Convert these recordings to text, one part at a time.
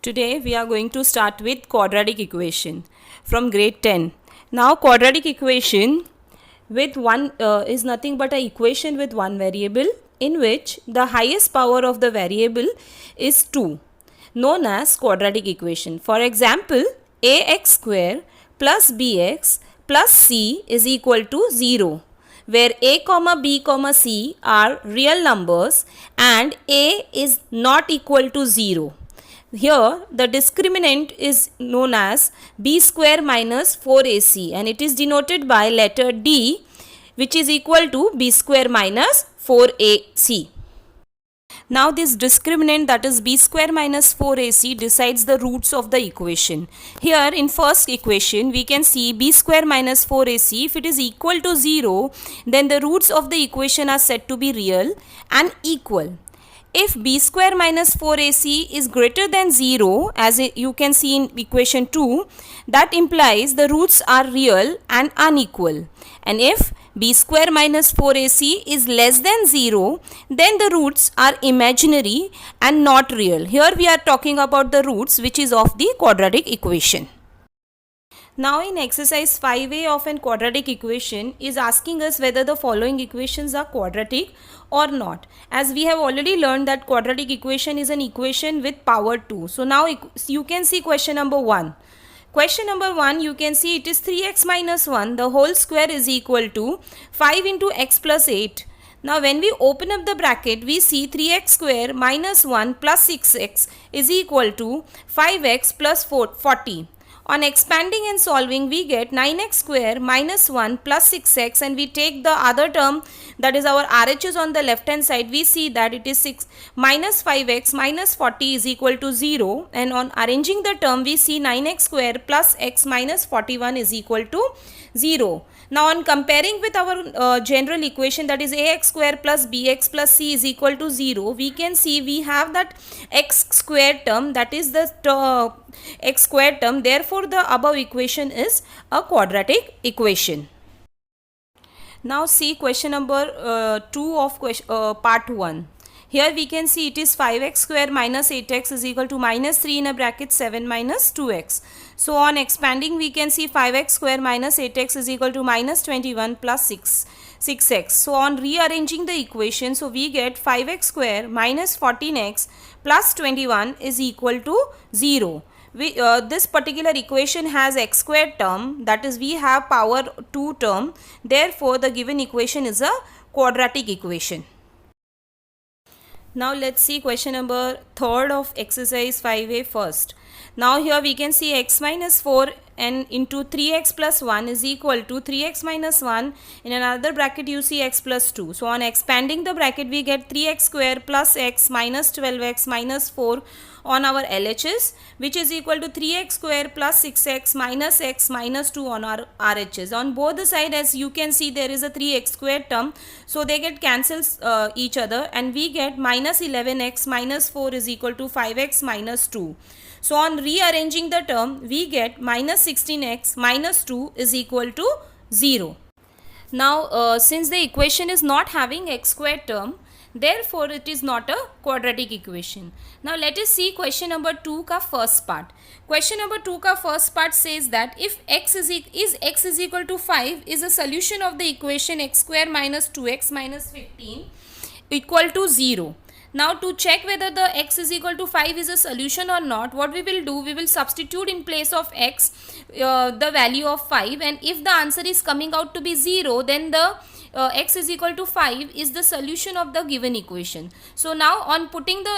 Today we are going to start with quadratic equation from grade 10. Now quadratic equation with one is nothing but an equation with one variable in which the highest power of the variable is 2, known as quadratic equation. For example, ax square plus bx plus c is equal to 0, where a comma b comma c are real numbers and a is not equal to 0. Here the discriminant is known as b square minus 4ac and it is denoted by letter D, which is equal to b square minus 4ac. Now this discriminant, that is b square minus 4ac, decides the roots of the equation. Here in first equation we can see b square minus 4ac, if it is equal to 0, then the roots of the equation are said to be real and equal. If b square minus 4ac is greater than 0, as you can see in equation 2, that implies the roots are real and unequal. And if b square minus 4ac is less than 0, then the roots are imaginary and not real. Here we are talking about the roots which is of the quadratic equation. Now in exercise 5a of an quadratic equation is asking us whether the following equations are quadratic or not. As we have already learned that quadratic equation is an equation with power 2. So now you can see question number 1. Question number 1, you can see it is 3x minus 1 the whole square is equal to 5 into x plus 8. Now when we open up the bracket, we see 3x square minus 1 plus 6x is equal to 5x plus 40. On expanding and solving, we get 9x square minus 1 plus 6x, and we take the other term, that is our RHS on the left hand side. We see that it is 6 minus 5x minus 40 is equal to 0, and on arranging the term we see 9x square plus x minus 41 is equal to 0. Now on comparing with our general equation, that is ax square plus bx plus c is equal to 0, we can see we have that x square term, that is the x square term. Therefore the above equation is a quadratic equation. Now see question number 2 of part 1. Here we can see it is 5x square minus 8x is equal to minus 3 in a bracket 7 minus 2x. So on expanding we can see 5x square minus 8x is equal to minus 21 plus 6x. So on rearranging the equation, so we get 5x square minus 14x plus 21 is equal to 0. This particular equation has x square term, that is we have power 2 term. Therefore the given equation is a quadratic equation. Now let's see question number 3 of exercise 5a first. Now here we can see x minus 4 and into 3x plus 1 is equal to 3x minus 1. In another bracket you see x plus 2. So on expanding the bracket we get 3x square plus x minus 12x minus 4 on our LHS, which is equal to 3x square plus 6x minus x minus 2 on our RHS. On both the side, as you can see, there is a 3x square term, so they get cancels each other, and we get minus 11x minus 4 is equal to 5x minus 2. So on rearranging the term, we get minus 16x minus 2 is equal to 0. Now since the equation is not having x square term, therefore it is not a quadratic equation. Now let us see question number 2 ka first part. Question number 2 ka first part says that if x is equal to 5 is a solution of the equation x square minus 2x minus 15 equal to 0. Now to check whether the x is equal to 5 is a solution or not, what we will do, we will substitute in place of x the value of 5, and if the answer is coming out to be 0, then the x is equal to 5 is the solution of the given equation. So now on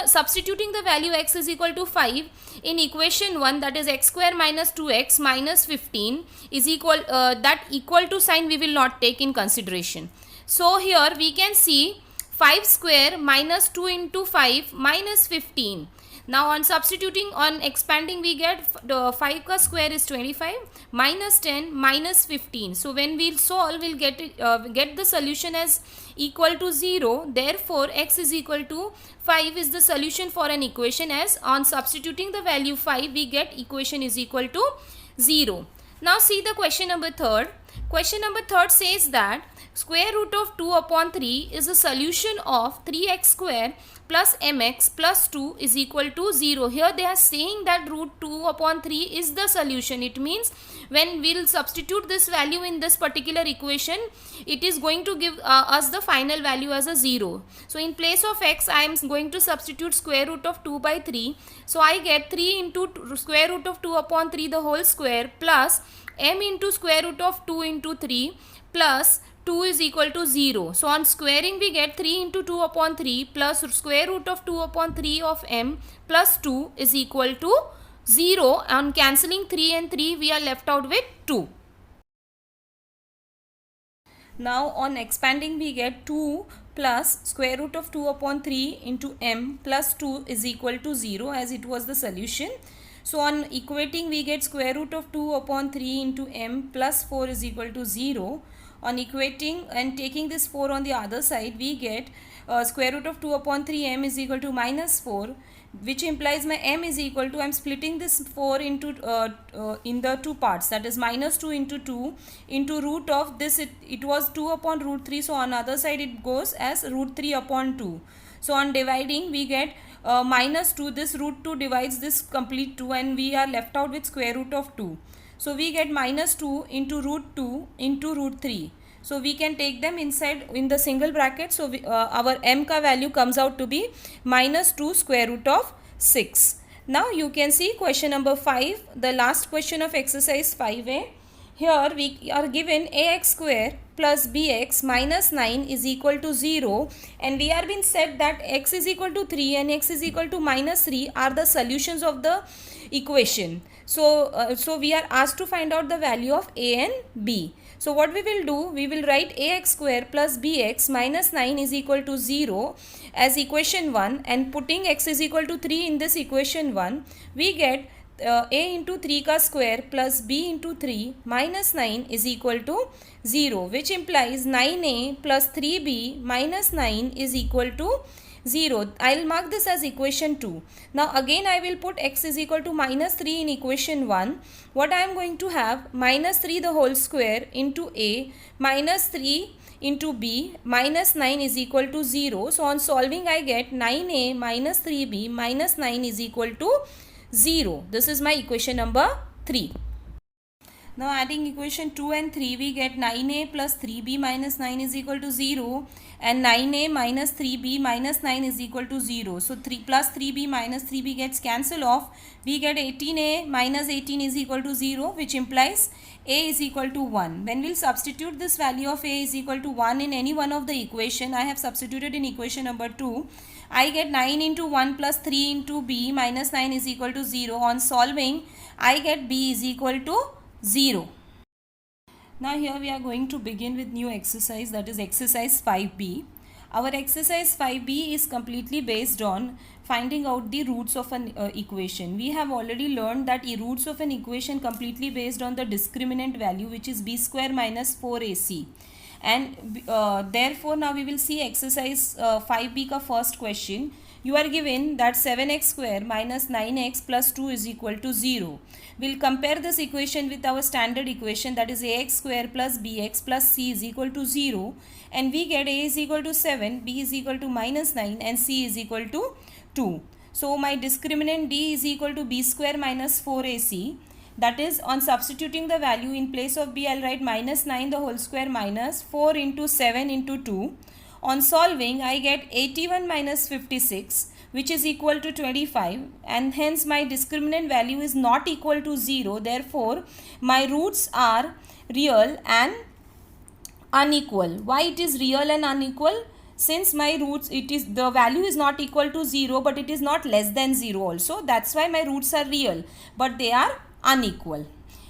substituting the value x is equal to 5 in equation 1, that is x square minus 2x minus 15 is equal, that equal to sign we will not take in consideration. So here we can see 5 square minus 2 into 5 minus 15. Now on substituting, on expanding, we get 5 ka square is 25 minus 10 minus 15. So when we'll solve, we'll get the solution as equal to 0. Therefore x is equal to 5 is the solution for an equation, as on substituting the value 5 we get equation is equal to 0. Now see the question number 3. Question number 3 says that square root of 2 upon 3 is a solution of 3x square plus mx plus 2 is equal to 0. Here they are saying that root 2 upon 3 is the solution. It means when we will substitute this value in this particular equation, it is going to give us the final value as a 0. So in place of x, I am going to substitute square root of 2 by 3. So I get 3 into square root of 2 upon 3 the whole square plus m into square root of 2 into 3 plus 2 is equal to 0. So on squaring we get 3 into 2 upon 3 plus square root of 2 upon 3 of m plus 2 is equal to 0. On cancelling 3 and 3 we are left out with 2. Now on expanding we get 2 plus square root of 2 upon 3 into m plus 2 is equal to 0 as it was the solution. So on equating we get square root of 2 upon 3 into m plus 4 is equal to 0. On equating and taking this 4 on the other side, we get square root of 2 upon 3 m is equal to minus 4, which implies my m is equal to, I am splitting this 4 into in the two parts, that is minus 2 into 2 into root of this, it was 2 upon root 3, so on other side it goes as root 3 upon 2. So on dividing we get minus 2, this root 2 divides this complete 2 and we are left out with square root of 2. So we get minus 2 into root 2 into root 3. So we can take them inside in the single bracket. So our m ka value comes out to be minus 2 square root of 6. Now you can see question number 5, the last question of exercise 5a. Here we are given ax square plus bx minus 9 is equal to 0, and we are being said that x is equal to 3 and x is equal to minus 3 are the solutions of the equation. So we are asked to find out the value of a and b. So what we will do, we will write ax square plus bx minus 9 is equal to 0 as equation 1, and putting x is equal to 3 in this equation 1, we get a into 3 ka square plus b into 3 minus 9 is equal to 0, which implies 9a plus 3b minus 9 is equal to 0. I will mark this as equation 2. Now again I will put x is equal to minus 3 in equation 1. What I am going to have, minus 3 the whole square into a minus 3 into b minus 9 is equal to 0. So on solving I get 9a minus 3b minus 9 is equal to 0. This is my equation number 3. Now adding equation 2 and 3, we get 9a plus 3b minus 9 is equal to 0, and 9a minus 3b minus 9 is equal to 0. So 3 plus 3b minus 3b gets cancelled off. We get 18a minus 18 is equal to 0, which implies a is equal to 1. When we will substitute this value of a is equal to 1 in any one of the equation, I have substituted in equation number 2. I get 9 into 1 plus 3 into b minus 9 is equal to 0. On solving, I get b is equal to 0. Now here we are going to begin with new exercise, that is exercise 5b. Our exercise 5b is completely based on finding out the roots of an equation. We have already learned that roots of an equation completely based on the discriminant value, which is b square minus 4ac. And therefore now we will see exercise 5b ka first question. You are given that 7x square minus 9x plus 2 is equal to 0. We will compare this equation with our standard equation, that is ax square plus bx plus c is equal to 0, and we get a is equal to 7, b is equal to minus 9 and c is equal to 2. So my discriminant d is equal to b square minus 4ac. That is, on substituting the value in place of b, I will write minus 9 the whole square minus 4 into 7 into 2. On solving, I get 81 minus 56, which is equal to 25, and hence my discriminant value is not equal to 0. Therefore, my roots are real and unequal. Why it is real and unequal? Since my roots, the value is not equal to 0, but it is not less than 0 also. That's why my roots are real, but they are unequal.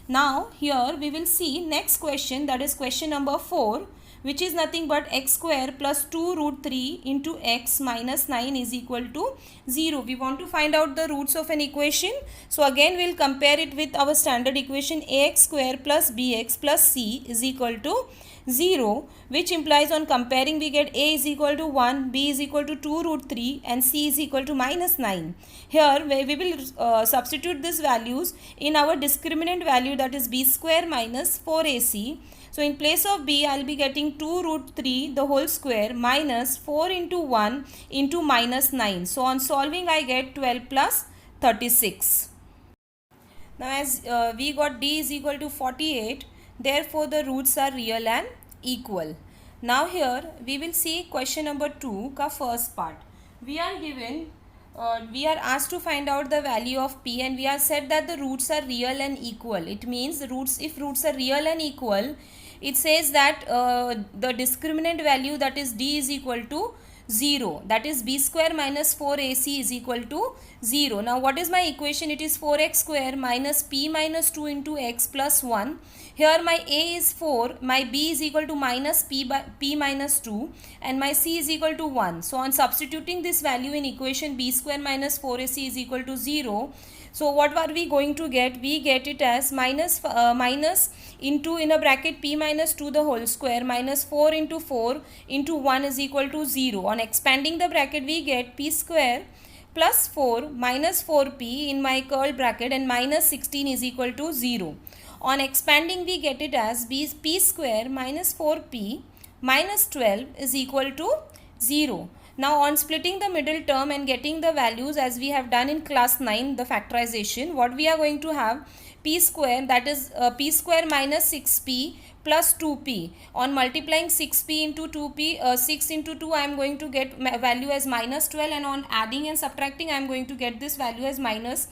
Now here we will see next question, that is question number 4, which is nothing but x square plus 2 root 3 into x minus 9 is equal to 0. We want to find out the roots of an equation. So again we will compare it with our standard equation ax square plus bx plus c is equal to 0, which implies on comparing we get a is equal to 1, b is equal to 2 root 3 and c is equal to minus 9. Here we will substitute these values in our discriminant value, that is b square minus 4ac. So in place of b, I will be getting 2 root 3 the whole square minus 4 into 1 into minus 9. So on solving I get 12 plus 36. Now as we got d is equal to 48, therefore the roots are real and equal. Now here we will see question number 2 ka first part. We are given, we are asked to find out the value of p, and we are said that the roots are real and equal. It means the roots, if roots are real and equal, it says that the discriminant value, that is d is equal to 0, that is b square minus 4ac is equal to 0. Now what is my equation? It is 4x square minus p minus 2 into x plus 1. Here my a is 4, my b is equal to minus p minus 2 and my c is equal to 1. So on substituting this value in equation b square minus 4ac is equal to 0, so what are we going to get? We get it as minus into in a bracket p minus 2 the whole square minus 4 into 4 into 1 is equal to 0. On expanding the bracket we get p square plus 4 minus 4p in my curl bracket and minus 16 is equal to 0. On expanding we get it as p square minus 4p minus 12 is equal to 0. Now on splitting the middle term and getting the values as we have done in class 9, the factorization, what we are going to have, p square, that is p square minus 6p plus 2p. On multiplying 6p into 2p, 6 into 2 I am going to get value as minus 12, and on adding and subtracting I am going to get this value as minus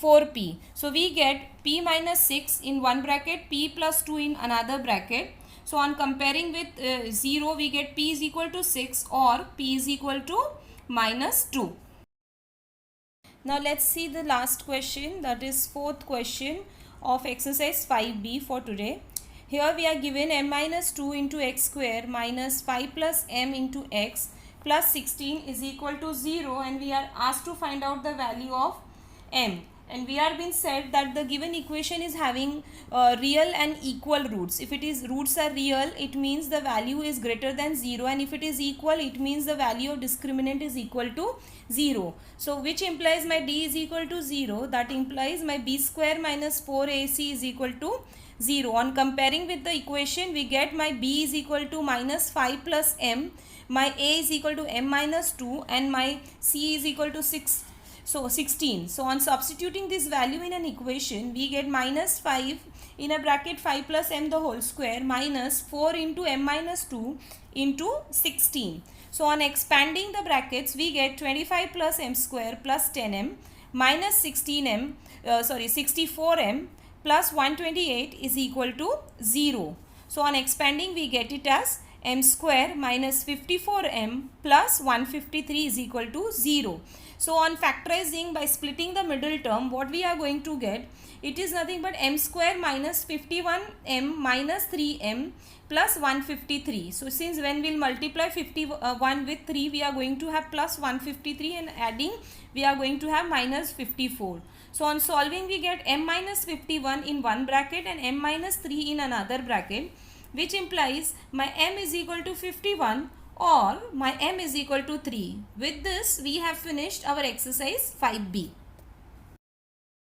4p. So we get p minus 6 in one bracket, p plus 2 in another bracket. So on comparing with 0, we get p is equal to 6 or p is equal to minus 2. Now let's see the last question, that is fourth question of exercise 5b for today. Here we are given m minus 2 into x square minus 5 plus m into x plus 16 is equal to 0, and we are asked to find out the value of m. And we are being said that the given equation is having real and equal roots. If it is roots are real, it means the value is greater than 0, and if it is equal, it means the value of discriminant is equal to 0. So which implies my d is equal to 0, that implies my b square minus 4ac is equal to 0. On comparing with the equation, we get my b is equal to minus 5 plus m, my a is equal to m minus 2 and my c is equal to 6. So 16. So on substituting this value in an equation, we get minus 5 in a bracket 5 plus m the whole square minus 4 into m minus 2 into 16. So on expanding the brackets, we get 25 plus m square plus 10m minus 64m plus 128 is equal to 0. So on expanding, we get it as m square minus 54m plus 153 is equal to 0. So on factorizing by splitting the middle term, what we are going to get, it is nothing but m square minus 51m minus 3m plus 153. So since when we will multiply 51 with 3, we are going to have plus 153, and adding we are going to have minus 54. So on solving, we get m minus 51 in one bracket and m minus 3 in another bracket, which implies my m is equal to 51 or my m is equal to 3. With this, we have finished our exercise 5b.